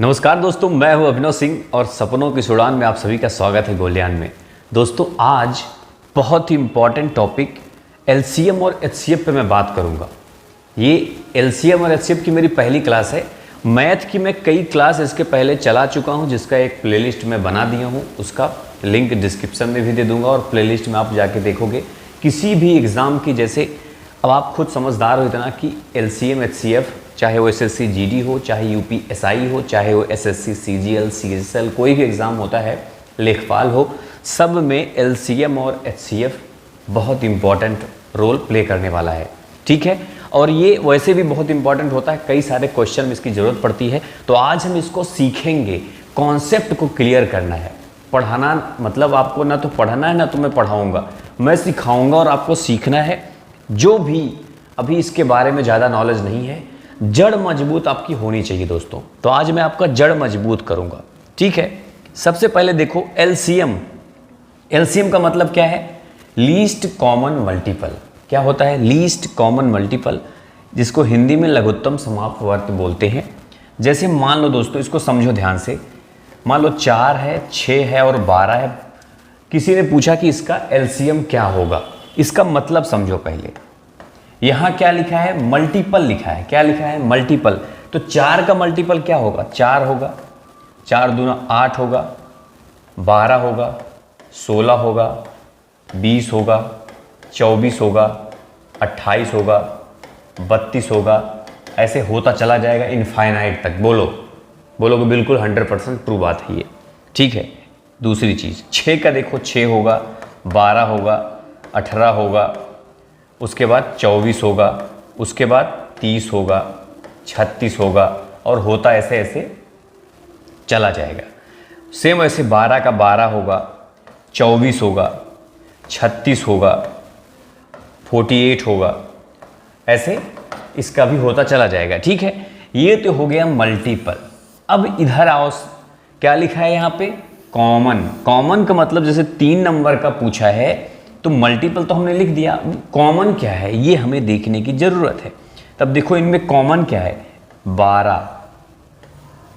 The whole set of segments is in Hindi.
नमस्कार दोस्तों, मैं हूं अभिनव सिंह और सपनों की उड़ान में आप सभी का स्वागत है गोल्डियान में। दोस्तों आज बहुत ही इम्पॉर्टेंट टॉपिक एलसीएम और एचसीएफ पे मैं बात करूंगा। ये एलसीएम और एचसीएफ की मेरी पहली क्लास है। मैथ की मैं कई क्लास इसके पहले चला चुका हूं, जिसका एक प्लेलिस्ट मैं बना दिया हूं। उसका लिंक डिस्क्रिप्शन में भी दे दूंगा और प्लेलिस्ट में आप जाके देखोगे। किसी भी एग्ज़ाम की, जैसे अब आप खुद समझदार हो इतना कि एलसीएम एचसीएफ, चाहे वो एसएससी जीडी हो, चाहे यूपी एसआई हो, चाहे वो एसएससी सीजीएल सीएसएल कोई भी एग्ज़ाम होता है, लेखपाल हो, सब में एलसीएम और एचसीएफ बहुत इम्पॉर्टेंट रोल प्ले करने वाला है। ठीक है, और ये वैसे भी बहुत इंपॉर्टेंट होता है, कई सारे क्वेश्चन में इसकी ज़रूरत पड़ती है। तो आज हम इसको सीखेंगे, कॉन्सेप्ट को क्लियर करना है। पढ़ाना मतलब आपको ना तो पढ़ना है ना तो मैं पढ़ाऊँगा, मैं सिखाऊँगा और आपको सीखना है। जो भी अभी इसके बारे में ज़्यादा नॉलेज नहीं है, जड़ मजबूत आपकी होनी चाहिए दोस्तों। तो आज मैं आपका जड़ मजबूत करूंगा। ठीक है, सबसे पहले देखो एलसीएम। एलसीएम का मतलब क्या है? Least common multiple. क्या होता है? लीस्ट कॉमन मल्टीपल, जिसको हिंदी में लघुत्तम समापवर्ती बोलते हैं। जैसे मान लो दोस्तों, इसको समझो ध्यान से। मान लो 4 है, 6 है और 12 है। किसी ने पूछा कि इसका एलसीएम क्या होगा। इसका मतलब समझो पहले। यहां क्या लिखा है? मल्टीपल लिखा है। क्या लिखा है? मल्टीपल। तो 4 का मल्टीपल क्या होगा? 4 होगा, 4 दूना 8 होगा, 12 होगा, 16 होगा, 20 होगा, 24 होगा, 28 होगा, 32 होगा। ऐसे होता चला जाएगा इनफाइनाइट तक। बोलोगे बिल्कुल 100% ट्रू बात है ये। ठीक है, दूसरी चीज़ 6 का देखो, 6 होगा, 12 होगा, 18 होगा, उसके बाद 24 होगा, उसके बाद 30 होगा, 36 होगा और होता ऐसे ऐसे चला जाएगा। सेम ऐसे 12 का 12 होगा, 24 होगा, 36 होगा, 48 होगा, ऐसे इसका भी होता चला जाएगा। ठीक है, ये तो हो गया मल्टीपल। अब इधर आओ, क्या लिखा है यहाँ पे? कॉमन। कॉमन का मतलब जैसे 3 नंबर का पूछा है तो मल्टीपल तो हमने लिख दिया, कॉमन क्या है ये हमें देखने की ज़रूरत है। तब देखो इनमें कॉमन क्या है? 12।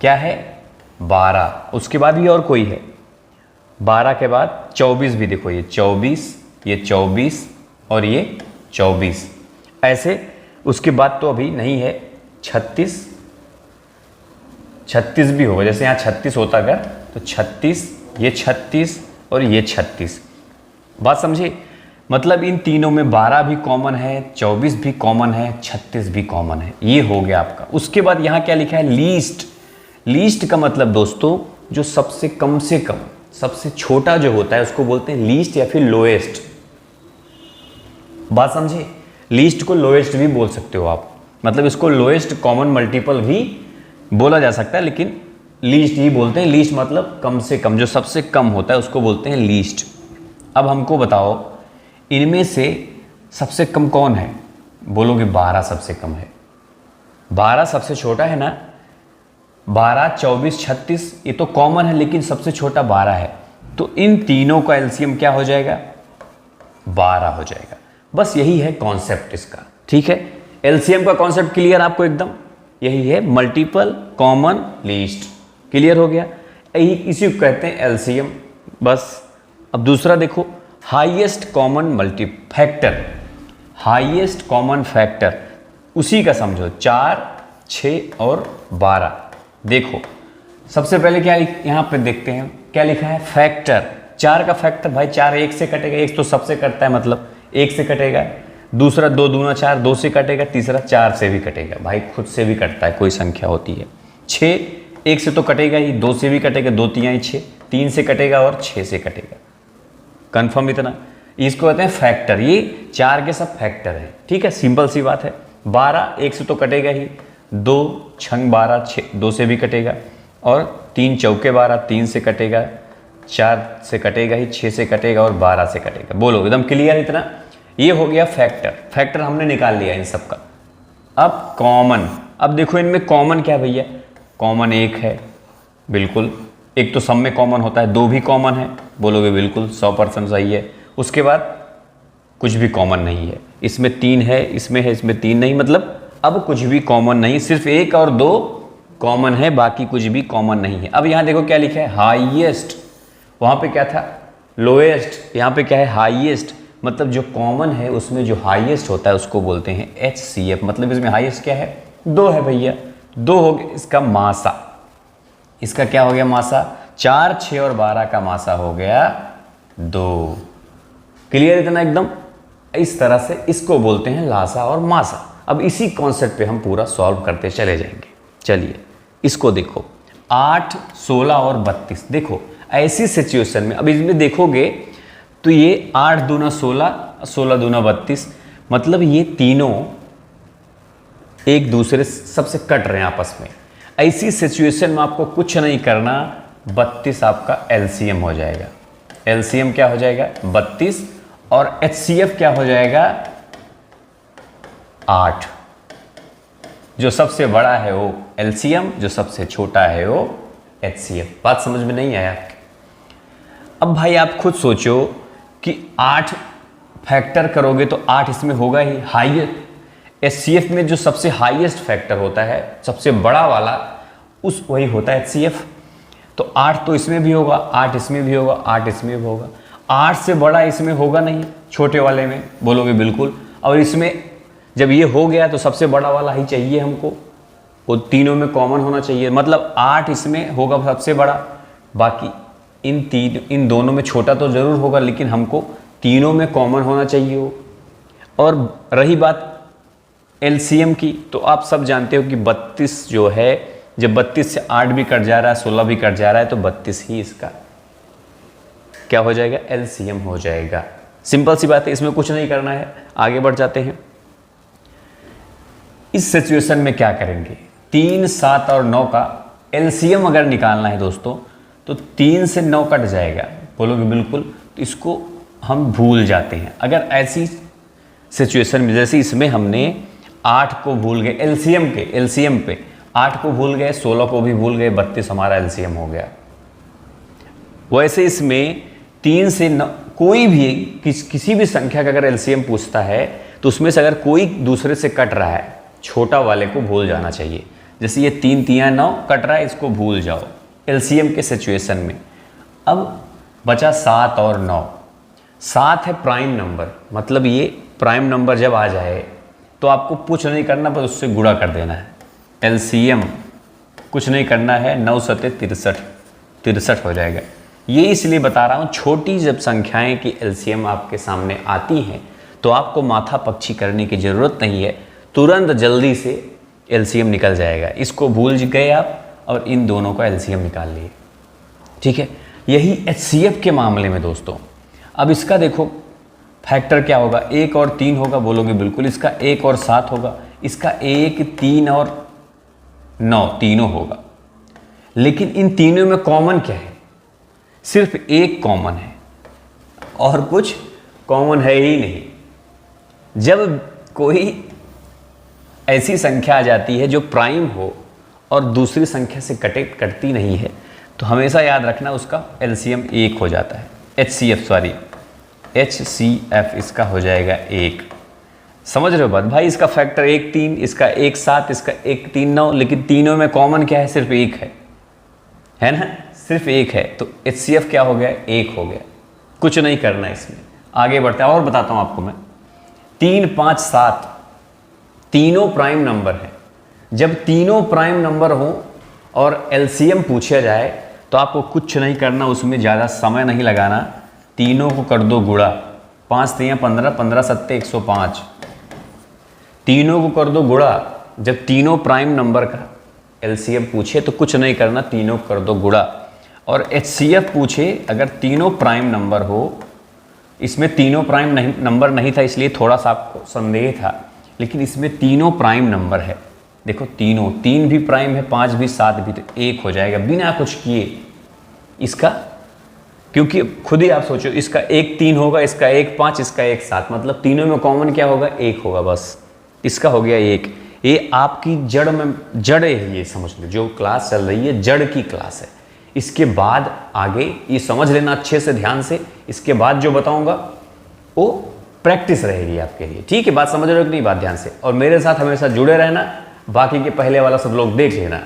क्या है? 12। उसके बाद भी और कोई है, 12 के बाद 24 भी देखो, ये 24, ये 24 और ये 24 ऐसे। उसके बाद तो अभी नहीं है 36 भी होगा। जैसे यहाँ 36 होता अगर तो 36, ये 36 और ये 36। बात समझे? मतलब इन तीनों में 12 भी कॉमन है, 24 भी कॉमन है, 36 भी कॉमन है। ये हो गया आपका। उसके बाद यहाँ क्या लिखा है? लीस्ट। लीस्ट का मतलब दोस्तों जो सबसे कम से कम, सबसे छोटा जो होता है उसको बोलते हैं लीस्ट या फिर लोएस्ट। बात समझे? लीस्ट को लोएस्ट भी बोल सकते हो आप, मतलब इसको लोएस्ट कॉमन मल्टीपल भी बोला जा सकता है, लेकिन लीस्ट ही बोलते हैं। लीस्ट मतलब कम से कम, जो सबसे कम होता है उसको बोलते हैं लीस्ट। अब हमको बताओ इनमें से सबसे कम कौन है? बोलोगे 12 सबसे कम है। 12 सबसे छोटा है ना। 12, 24, 36 ये तो कॉमन है, लेकिन सबसे छोटा 12 है। तो इन तीनों का एलसीएम क्या हो जाएगा? 12 हो जाएगा। बस यही है कॉन्सेप्ट इसका। ठीक है, एलसीएम का कॉन्सेप्ट क्लियर आपको एकदम? यही है, मल्टीपल, कॉमन, लीस्ट। क्लियर हो गया? यही इसी को कहते हैं एलसीएम। बस अब दूसरा देखो, highest common multi factor. Highest common factor उसी का समझो, 4, 6 और 12। देखो सबसे पहले क्या यहाँ पे देखते हैं, क्या लिखा है? फैक्टर। 4 का फैक्टर भाई 4 1 से कटेगा, 1 तो सबसे कटता है, मतलब 1 से कटेगा। दूसरा 2 दूना 4, 2 से कटेगा। तीसरा 4 से भी कटेगा, भाई खुद से भी कटता है, कोई संख्या होती है। 6 1 से तो कटेगा ही, 2 से भी कटेगा, 2 3 6, 3 से कटेगा और 6 से कटेगा। कंफर्म इतना? इसको कहते हैं फैक्टर। ये 4 के सब फैक्टर है। ठीक है, सिंपल सी बात है। 12 1 से तो कटेगा ही, 2 6 12, 6 2 से भी कटेगा, और 3 चौके 12, 3 से कटेगा, 4 से कटेगा ही, 6 से कटेगा और 12 से कटेगा। बोलो एकदम क्लियर इतना? ये हो गया फैक्टर। फैक्टर हमने निकाल लिया इन सब का। अब कॉमन। अब देखो इनमें कॉमन क्या भैया? कॉमन 1 है, बिल्कुल। एक तो सब में कॉमन होता है। 2 भी कॉमन है, बोलोगे बिल्कुल 100% सही है। उसके बाद कुछ भी कॉमन नहीं है। इसमें 3 है, इसमें है, इसमें 3 नहीं, मतलब अब कुछ भी कॉमन नहीं। सिर्फ 1 और 2 कॉमन है, बाकी कुछ भी कॉमन नहीं है। अब यहाँ देखो क्या लिखा है, हाईएस्ट। वहाँ पे क्या था, लोएस्ट। यहाँ पे क्या है, हाईएस्ट। मतलब जो कॉमन है उसमें जो हाईएस्ट होता है उसको बोलते हैं HCF। मतलब इसमें हाईएस्ट क्या है, 2 है भैया, 2 हो गया। इसका मासा, इसका क्या हो गया मासा, 4, 6 और 12 का मासा हो गया 2। क्लियर इतना एकदम। इस तरह से इसको बोलते हैं लासा और मासा। अब इसी कॉन्सेप्ट पे हम पूरा सॉल्व करते चले जाएंगे। चलिए इसको देखो, 8, 16 और 32। देखो ऐसी सिचुएशन में अब इसमें देखोगे तो ये 8 दूना 16, 16 दूना 32, मतलब ये तीनों एक दूसरे सबसे कट रहे हैं आपस में। ऐसी सिचुएशन में आपको कुछ नहीं करना, 32 आपका LCM हो जाएगा। LCM क्या हो जाएगा, 32, और HCF क्या हो जाएगा, 8। जो सबसे बड़ा है वो LCM, जो सबसे छोटा है वो HCF। बात समझ में नहीं आया आपके? अब भाई आप खुद सोचो कि 8 फैक्टर करोगे तो 8 इसमें होगा ही। हाईएस्ट HCF में जो सबसे हाईएस्ट फैक्टर होता है, सबसे बड़ा वाला, उस वही होता है HCF। तो 8 तो इसमें भी होगा, 8 इसमें भी होगा, 8 इसमें भी होगा। 8 से बड़ा इसमें होगा नहीं, छोटे वाले में बोलोगे बिल्कुल। और इसमें जब ये हो गया तो सबसे बड़ा वाला ही चाहिए हमको, वो तीनों में कॉमन होना चाहिए। मतलब 8 इसमें होगा सबसे बड़ा, बाकी इन दोनों में छोटा तो ज़रूर होगा, लेकिन हमको तीनों में कॉमन होना चाहिए वो। और रही बात LCM की, तो आप सब जानते हो कि 32 जो है, जब 32 से 8 भी कट जा रहा है, 16 भी कट जा रहा है, तो 32 ही इसका क्या हो जाएगा, LCM हो जाएगा। सिंपल सी बात है, इसमें कुछ नहीं करना है। आगे बढ़ जाते हैं। इस सिचुएशन में क्या करेंगे, 3, 7 और 9 का LCM अगर निकालना है दोस्तों, तो 3 से 9 कट जाएगा, बोलोगे बिल्कुल। तो इसको हम भूल जाते हैं। अगर ऐसी सिचुएशन में, जैसे इसमें हमने 8 को भूल गए, LCM पे 8 को भूल गए, 16 को भी भूल गए, 32 हमारा LCM हो गया। वैसे इसमें 3 से 9 कोई भी किसी भी संख्या का अगर LCM पूछता है तो उसमें से अगर कोई दूसरे से कट रहा है, छोटा वाले को भूल जाना चाहिए। जैसे ये 3 3 9 कट रहा है, इसको भूल जाओ LCM के सिचुएशन में। अब बचा 7 और 9। 7 है प्राइम नंबर, मतलब ये प्राइम नंबर जब आ जाए तो आपको कुछ नहीं करना, बस उससे गुणा कर देना है। LCM कुछ नहीं करना है, 9 सते 63 हो जाएगा। ये इसलिए बता रहा हूँ, छोटी जब संख्याएं की LCM आपके सामने आती हैं तो आपको माथा पच्ची करने की ज़रूरत नहीं है, तुरंत जल्दी से LCM निकल जाएगा। इसको भूल गए आप और इन दोनों का LCM निकाल लिए, ठीक है। यही HCF के मामले में दोस्तों, अब इसका देखो फैक्टर क्या होगा, 1 और 3 होगा, बोलोगे बिल्कुल। इसका 1 और 7 होगा, इसका 1, 3 और 9 तीनों होगा। लेकिन इन तीनों में कॉमन क्या है, सिर्फ एक कॉमन है और कुछ कॉमन है ही नहीं। जब कोई ऐसी संख्या आ जाती है जो प्राइम हो और दूसरी संख्या से कटती नहीं है, तो हमेशा याद रखना उसका LCM 1 हो जाता है। HCF इसका हो जाएगा 1। समझ रहे हो बात भाई? इसका फैक्टर 1 3, इसका 1 7, इसका 1 3 9, लेकिन तीनों में कॉमन क्या है, सिर्फ 1 है ना, सिर्फ 1 है। तो HCF क्या हो गया, 1 हो गया। कुछ नहीं करना है इसमें। आगे बढ़ते हैं और बताता हूँ आपको मैं। 3 5 7 तीनों प्राइम नंबर हैं। जब तीनों प्राइम नंबर हो और LCM पूछा जाए तो आपको कुछ नहीं करना, उसमें ज़्यादा समय नहीं लगाना। तीनों को कर दो गुणा, 5 3 15, 15 7 105। तीनों को कर दो गुणा। जब तीनों प्राइम नंबर का LCM पूछे तो कुछ नहीं करना, तीनों को कर दो गुणा। और HCF पूछे अगर तीनों प्राइम नंबर हो, इसमें तीनों प्राइम नंबर नहीं था इसलिए थोड़ा सा आपको संदेह था, लेकिन इसमें तीनों प्राइम नंबर है। देखो तीनों, 3 भी प्राइम है, 5 भी, 7 भी, तो 1 हो जाएगा बिना कुछ किए इसका। क्योंकि खुद ही आप सोचो, इसका 1 3 होगा, इसका 1 5, इसका 1 7, मतलब तीनों में कॉमन क्या होगा, 1 होगा बस। इसका हो गया 1। ये आपकी जड़ है, ये समझ लो। जो क्लास चल रही है जड़ की क्लास है। इसके बाद आगे ये समझ लेना अच्छे से, ध्यान से। इसके बाद जो बताऊंगा वो प्रैक्टिस रहेगी आपके लिए, ठीक है? बात समझ रहे हो कि नहीं? बात ध्यान से। और मेरे साथ हमेशा जुड़े रहना। बाकी के पहले वाला सब लोग देख लेना,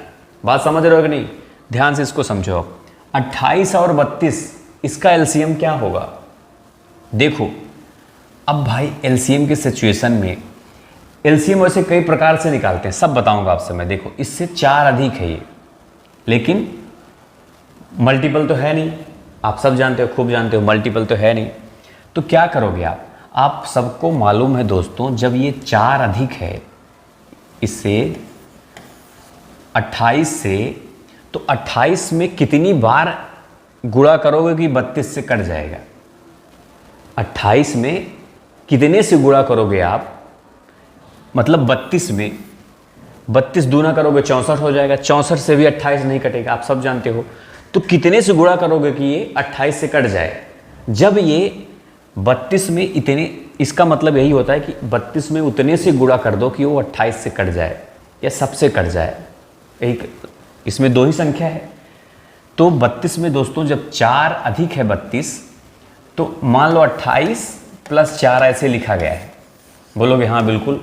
बात समझ रहे हो कि नहीं? ध्यान से इसको समझो। 28 और 32 इसका एलसीएम क्या होगा? देखो अब भाई एलसीएम के सिचुएशन में एलसीएम वैसे कई प्रकार से निकालते हैं, सब बताऊंगा आपसे मैं। देखो इससे 4 अधिक है ये, लेकिन मल्टीपल तो है नहीं, आप सब जानते हो, खूब जानते हो, मल्टीपल तो है नहीं। तो क्या करोगे आप सबको मालूम है दोस्तों, जब ये 4 अधिक है इससे 28 से, तो 28 में कितनी बार गुणा करोगे कि 32 से कट जाएगा? 28 में कितने से गुणा करोगे आप? मतलब 32 में 32 दूना करोगे 64 हो जाएगा, 64 से भी 28 नहीं कटेगा, आप सब जानते हो। तो कितने से गुणा करोगे कि ये 28 से कट जाए? जब ये 32 में इतने, इसका मतलब यही होता है कि 32 में उतने से गुणा कर दो कि वो 28 से कट जाए या सबसे कट जाए। एक इसमें 2 ही संख्या है। तो 32 में दोस्तों जब 4 अधिक है 32, तो मान लो 28 + 4 ऐसे लिखा गया है। बोलोगे हाँ बिल्कुल,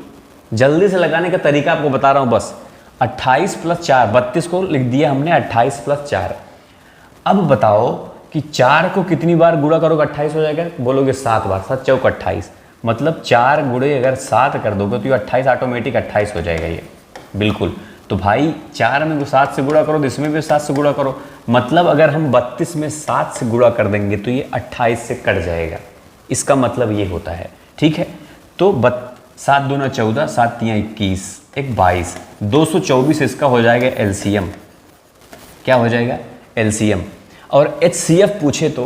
जल्दी से लगाने का तरीका आपको बता रहा हूँ बस। 28 + 4, 32 को लिख दिया हमने 28 + 4। अब बताओ कि 4 को कितनी बार गुणा करोगे 28 हो जाएगा? बोलोगे 7 बार, 7 चौक 28, मतलब 4 गुणे अगर 7 कर दोगे तो ये 28 ऑटोमेटिक 28 हो जाएगा ये, बिल्कुल। तो भाई 4 में 7 से गुणा करो तो इसमें भी 7 से गुणा करो, मतलब अगर हम 32 में 7 से गुणा कर देंगे तो ये 28 से कट जाएगा। इसका मतलब ये होता है, ठीक है। तो 7 दूना 14, 7 तियां 21, 22, 224 इसका हो जाएगा एलसीएम। क्या हो जाएगा? एलसीएम। और एचसीएफ पूछे तो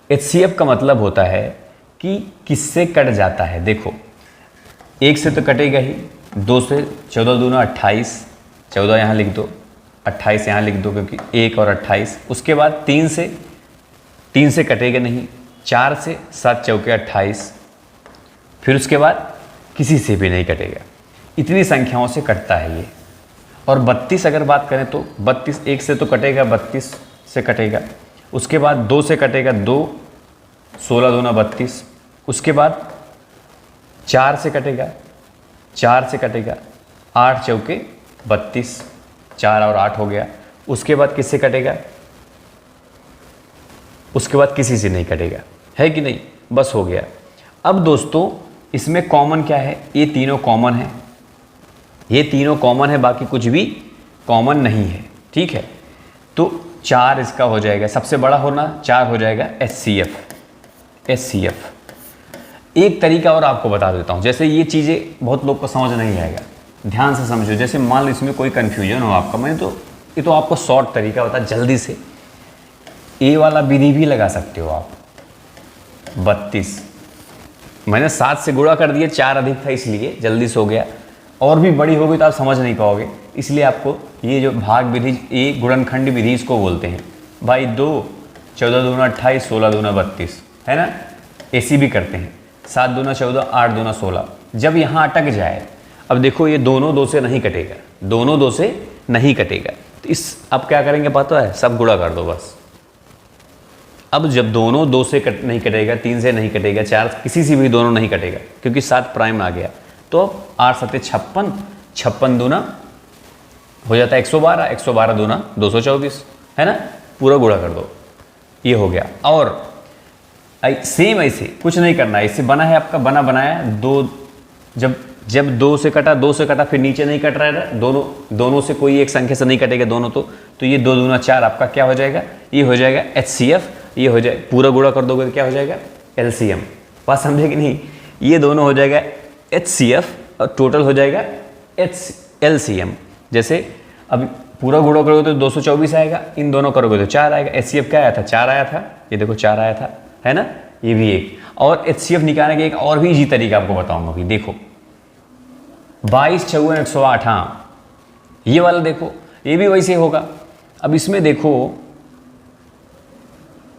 एचसीएफ का मतलब होता है कि किससे कट जाता है। देखो 1 से तो कटेगा ही, 2 से 14 दूना 28, 14 यहाँ लिख दो, 28 यहाँ लिख दो क्योंकि 1 और 28। उसके बाद 3 से कटेगा नहीं, 4 से 7 चौके 28, फिर उसके बाद किसी से भी नहीं कटेगा। इतनी संख्याओं से कटता है ये। और 32 अगर बात करें तो 32 1 से तो कटेगा, 32 से कटेगा। उसके बाद 2 से कटेगा 2, 16 दूना 32। उसके बाद 4 से कटेगा, 4 से कटेगा, 8 चौके 32, 4 और 8 हो गया। उसके बाद किससे कटेगा? उसके बाद किसी से नहीं कटेगा, है कि नहीं? बस हो गया। अब दोस्तों इसमें कॉमन क्या है? ये तीनों कॉमन है, ये तीनों कॉमन है, बाकी कुछ भी कॉमन नहीं है, ठीक है। तो 4 इसका हो जाएगा, सबसे बड़ा होना 4 हो जाएगा एचसीएफ। एचसीएफ एक तरीका और आपको बता देता हूँ, जैसे ये चीज़ें बहुत लोग को समझ नहीं आएगा, ध्यान से समझो। जैसे मान लो इसमें कोई कन्फ्यूजन हो आपका, मैं तो ये तो आपको शॉर्ट तरीका बता जल्दी से। ए वाला विधि भी लगा सकते हो आप। 32 मैंने 7 से गुणा कर दिया, 4 अधिक था इसलिए जल्दी से हो गया। और भी बड़ी होगी तो आप समझ नहीं पाओगे, इसलिए आपको ये जो भाग विधि, ये गुणनखंड विधि इसको बोलते हैं भाई। 2 14 दूना 28, 16 दूना 32, है ना। ऐसी भी करते हैं, 7 दूना 14, 8 दूना 16। जब यहाँ अटक जाए, अब देखो ये दोनों 2 से नहीं कटेगा, दोनों 2 से नहीं कटेगा, तो इस अब क्या करेंगे पता है? सब गुणा कर दो बस। अब जब दोनों 2 से नहीं कटेगा, 3 से नहीं कटेगा, 4 किसी से भी दोनों नहीं कटेगा क्योंकि 7 प्राइम आ गया, तो 8 7 56, 56 दूना हो जाता है 112, 112 दूना 224, है ना। पूरा गुणा कर दो, ये हो गया। और सेम ऐसे कुछ नहीं करना है, इससे बना है आपका बना बनाया 2, जब 2 से कटा, 2 से कटा, फिर नीचे नहीं कट रहा है, दोनों से कोई एक संख्या से नहीं कटेगा दोनों, तो ये 2 दूना 4 आपका क्या हो जाएगा? ये हो जाएगा एचसीएफ। ये हो जाए, पूरा गुणा कर दोगे तो क्या हो जाएगा? एलसीएम। बात समझे कि नहीं? ये दोनों हो जाएगा एचसीएफ और टोटल हो जाएगा एलसीएम। जैसे अब पूरा गुणा करोगे तो 224 आएगा, इन दोनों करोगे तो 4 आएगा। एचसीएफ क्या आया था? 4 आया था, ये देखो 4 आया था, है ना। ये भी एक। और एचसीएफ निकालने का एक और भी इजी तरीका आपको बताऊंगा अभी। देखो 22 54 108, हाँ ये वाला देखो, ये भी वैसे होगा। अब इसमें देखो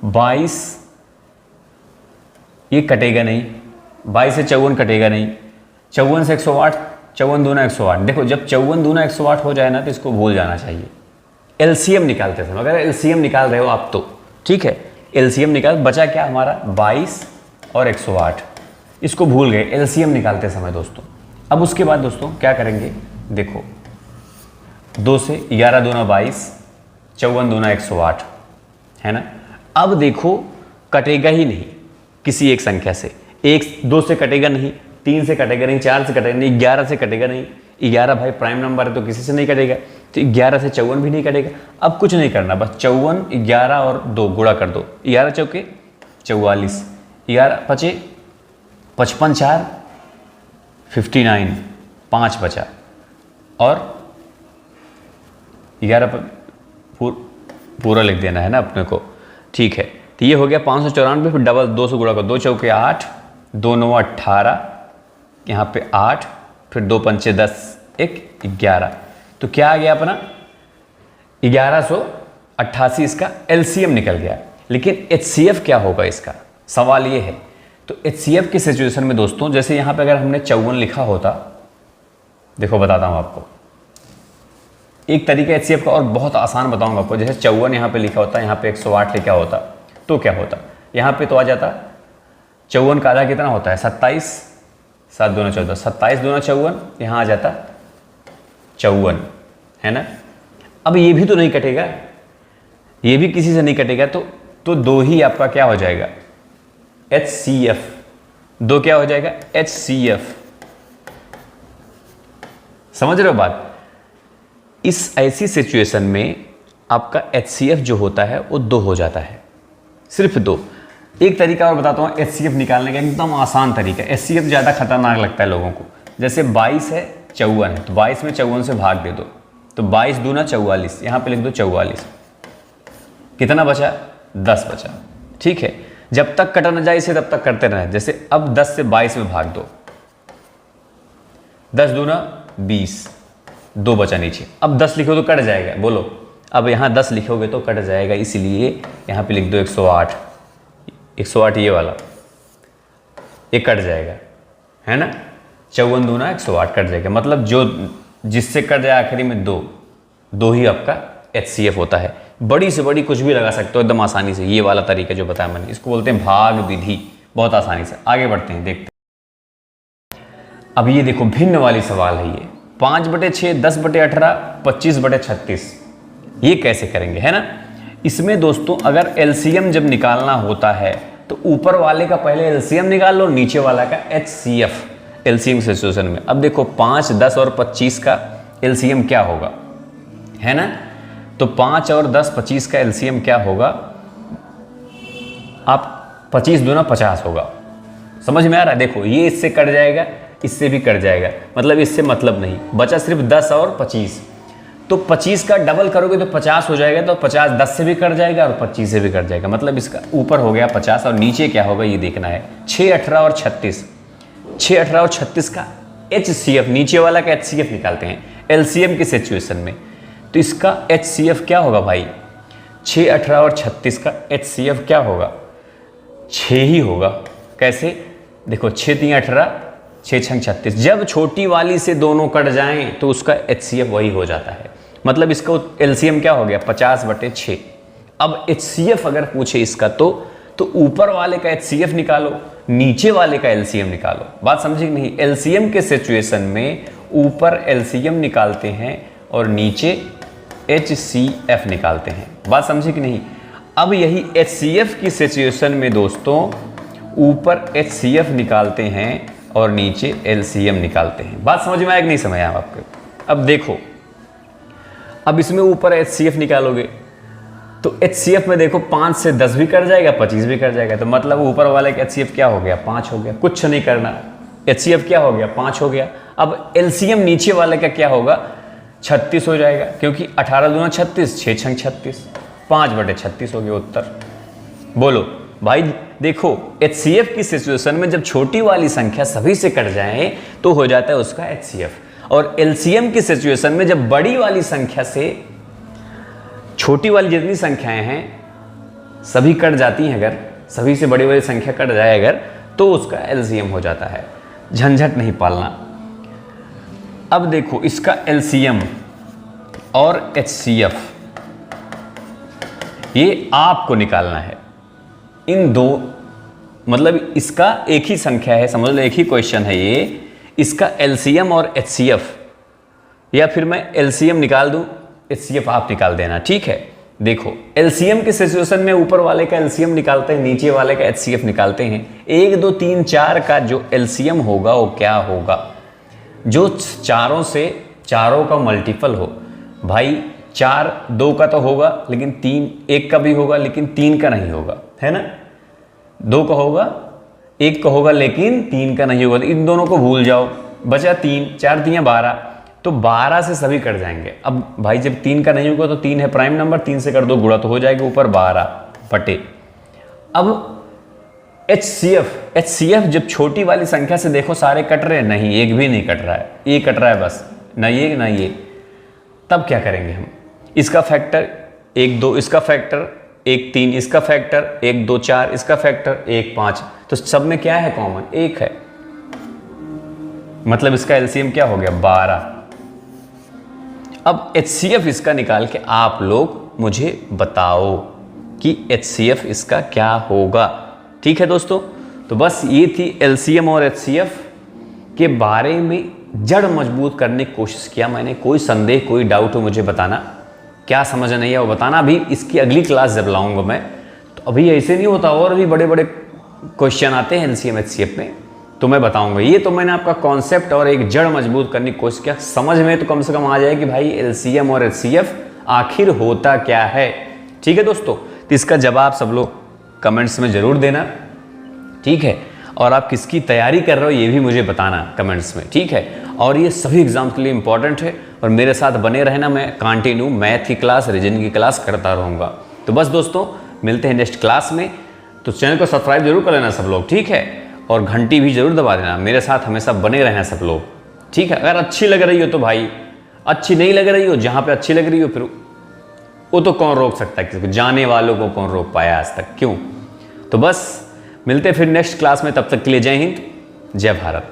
22 ये कटेगा नहीं, 22 से 54 कटेगा नहीं, 54 से 108, 54 दूना 108। देखो जब 54 दूना 108 हो जाए ना तो इसको भूल जाना चाहिए एलसीएम निकालते समय। अगर एलसीएम निकाल रहे हो आप तो ठीक है, एलसीएम निकाल, बचा क्या हमारा? 22 और 108, इसको भूल गए एलसीएम निकालते समय दोस्तों। अब उसके बाद दोस्तों क्या करेंगे? देखो 2 से 11 दूना 22, 54 दूना 108, है ना। अब देखो कटेगा ही नहीं किसी एक संख्या से, 2 से कटेगा नहीं, 3 से कटेगा नहीं, 4 से कटेगा नहीं, 11 से कटेगा नहीं। 11 भाई प्राइम नंबर है तो किसी से नहीं कटेगा, तो 11 से 54 भी नहीं कटेगा। अब कुछ नहीं करना, बस 54, 11 और 2 गुणा कर दो, 11 चौके 44, 11 पचे 55, 4 59, 5 बचा और 11 पूरा लिख देना है ना अपने को, ठीक है। तो ये हो गया 594, फिर डबल 2 से गुणा कर, 2 चौके 8, 2 9 18, यहाँ पे 8, फिर 2 पंचे 10, 1 11, तो क्या आ गया अपना 1188 इसका एलसीएम निकल गया। लेकिन एचसीएफ क्या होगा इसका, सवाल ये है। तो एचसीएफ की सिचुएशन में दोस्तों, जैसे यहाँ पे अगर हमने 54 लिखा होता, देखो बताता हूँ आपको एक तरीका एचसीएफ का और बहुत आसान बताऊंगा आपको। जैसे 54 यहाँ पे लिखा होता, यहाँ पे 108 लिखा होता, तो क्या होता, यहाँ पे तो आ जाता 54 का आधा कितना होता है 27, 7 दूना 14, 27 दूना 54, यहाँ आ जाता 54, है ना। अब ये भी तो नहीं कटेगा, ये भी किसी से नहीं कटेगा, तो 2 ही आपका क्या हो जाएगा HCF, 2 क्या हो जाएगा HCF। समझ रहे हो बात। इस ऐसी सिचुएशन में आपका HCF जो होता है वो 2 हो जाता है, सिर्फ 2। एक तरीका और बताता हूँ HCF निकालने का, एकदम आसान तरीका। HCF ज़्यादा खतरनाक लगता है लोगों को। जैसे 22 है 54 है, तो 22 में 54 से भाग दे दो, तो 22 दूना 44, यहाँ पे लिख दो 44, कितना बचा 10 बचा, ठीक है। जब तक कटा न जाए इसे तब तक करते रहें। जैसे अब 10 से 22 में भाग दो, 10 दूना 20, 2 बचा नीचे। अब 10 लिखो तो कट जाएगा, बोलो। अब यहाँ 10 लिखोगे तो कट जाएगा, इसलिए यहाँ पे लिख दो 108, 108 ये वाला, ये कट जाएगा, है ना। 54 दूना 108 कट जाएगा, मतलब जो जिससे कट जाए आखिरी में 2 ही आपका HCF होता है। बड़ी से बड़ी कुछ भी लगा सकते हो एकदम आसानी से। ये वाला तरीका जो बताया मैंने, इसको बोलते हैं भाग विधि। बहुत आसानी से आगे बढ़ते हैं, देखते हैं। अब ये देखो भिन्न वाली सवाल है ये, 5/6, 10/18, 25/36, ये कैसे करेंगे, है ना। इसमें दोस्तों अगर एलसीएम जब निकालना होता है तो ऊपर वाले का पहले एलसीएम निकाल लो, नीचे वाला का HCF एलसीएम सिचुएशन में। अब देखो 5, 10 और 25 का एलसीएम क्या होगा, है ना। तो 5 और 10, 25 का एलसीएम क्या होगा, आप 25 दूना 50 होगा। समझ में आ रहा है। देखो ये इससे कट जाएगा, इससे भी कट जाएगा, मतलब इससे मतलब नहीं बचा, सिर्फ 10 और 25। तो 25 का डबल करोगे तो 50 हो जाएगा, तो 50 10 से भी कट जाएगा और 25 से भी कट जाएगा, मतलब इसका ऊपर हो गया 50 और नीचे क्या होगा ये देखना है। 6, 18 और 36, 6, 18 और 36 का HCF, नीचे वाला का HCF निकालते हैं एलसीएम की सिचुएशन में। तो इसका HCF क्या होगा भाई, 6, 18 और 36 का HCF क्या होगा, 6 ही होगा। कैसे, देखो 6 3 18, 6 6 36। जब छोटी वाली से दोनों कट जाएं तो उसका HCF वही हो जाता है, मतलब इसका LCM क्या हो गया 50/6। अब HCF अगर पूछे इसका तो ऊपर वाले का HCF निकालो, नीचे वाले का LCM निकालो। बात समझे कि नहीं। LCM के सिचुएशन में ऊपर LCM निकालते हैं और नीचे HCF निकालते हैं। बात समझे कि नहीं। अब यही HCF की सिचुएशन में दोस्तों ऊपर HCF निकालते हैं और नीचे LCM निकालते हैं। बात समझ में आया कि नहीं समझ आया आपको। अब देखो, अब इसमें ऊपर HCF निकालोगे तो HCF में देखो 5 से 10 भी कर जाएगा, 25 भी कर जाएगा, तो मतलब ऊपर वाले का HCF क्या हो गया 5 हो गया। कुछ नहीं करना, HCF क्या हो गया 5 हो गया। अब LCM नीचे वाले का क्या होगा 36 हो जाएगा, क्योंकि 18 दूना 36, 6 6 36, 5/36 हो गया उत्तर। बोलो भाई। देखो HCF की सिचुएशन में जब छोटी वाली संख्या सभी से कट जाए तो हो जाता है उसका HCF, और LCM की सिचुएशन में जब बड़ी वाली संख्या से छोटी वाली जितनी संख्याएं हैं सभी कट जाती हैं, अगर सभी से बड़ी वाली संख्या कट जाए अगर, तो उसका LCM हो जाता है। झंझट नहीं पालना। अब देखो इसका LCM और HCF ये आपको निकालना है। इन दो, मतलब इसका एक ही संख्या है, समझ लो एक ही क्वेश्चन है ये। इसका LCM और HCF या फिर मैं एलसीएम निकाल दूं, एचसीएफ आप निकाल देना, ठीक है। देखो एलसीएम के सिचुएशन में ऊपर वाले का एलसीएम निकालते हैं, नीचे वाले का एचसीएफ निकालते हैं। 1 2 3 4 का जो एलसीएम होगा वो क्या होगा, जो चारों से चारों का मल्टीपल हो। भाई 4 2 का तो होगा लेकिन 3 1 का भी होगा लेकिन 3 का नहीं होगा, है ना। 2 का होगा, 1 का होगा लेकिन 3 का नहीं होगा, इन दोनों को भूल जाओ। बचा 3, 4 3 12, तो 12 से सभी कट जाएंगे। अब भाई जब 3 का नहीं होगा तो 3 है प्राइम नंबर, 3 से कर दो गुणा तो हो जाएगा ऊपर 12 बटे। अब एचसीएफ जब छोटी वाली संख्या से देखो सारे कट रहे हैं, नहीं एक भी नहीं कट रहा है, ये कट रहा है बस, ना ये ना ये। तब क्या करेंगे हम, इसका फैक्टर 1 2, इसका फैक्टर 1 3, इसका फैक्टर 1 2 4, इसका फैक्टर 1 5, तो सब में क्या है कॉमन, 1 है। मतलब इसका एलसीएम क्या हो गया 12। अब एचसीएफ इसका निकाल के आप लोग मुझे बताओ कि एचसीएफ इसका क्या होगा, ठीक है दोस्तों। तो बस ये थी एलसीएम और एचसीएफ के बारे में जड़ मजबूत करने की कोशिश किया मैंने। कोई संदेह कोई डाउट हो मुझे बताना, क्या समझ नहीं है वो बताना। अभी इसकी अगली क्लास जब लाऊंगा मैं, तो अभी ऐसे नहीं होता, और भी बड़े बड़े क्वेश्चन आते हैं एलसीएम एचसीएफ में, तो मैं बताऊंगा। ये तो मैंने आपका कॉन्सेप्ट और एक जड़ मजबूत करने की कोशिश किया, समझ में तो कम से कम आ जाए कि भाई एलसीएम और एचसीएफ आखिर होता क्या है, ठीक है दोस्तों। तो इसका जवाब सब लोग कमेंट्स में जरूर देना, ठीक है। और आप किसकी तैयारी कर रहे हो ये भी मुझे बताना कमेंट्स में, ठीक है। और ये सभी एग्जाम्स के लिए इंपॉर्टेंट है, और मेरे साथ बने रहना, मैं कंटिन्यू मैथ की क्लास रीजनिंग की क्लास करता रहूँगा। तो बस दोस्तों मिलते हैं नेक्स्ट क्लास में, तो चैनल को सब्सक्राइब जरूर कर लेना सब लोग, ठीक है। और घंटी भी जरूर दबा देना, मेरे साथ हमेशा बने रहना सब लोग, ठीक है। अगर अच्छी लग रही हो तो भाई, अच्छी नहीं लग रही हो, जहाँ पे अच्छी लग रही हो फिर वो तो कौन रोक सकता है किसी को, जाने वालों को कौन रोक पाया आज तक, क्यों। तो बस मिलते हैं फिर नेक्स्ट क्लास में, तब तक के लिए जय हिंद जय भारत।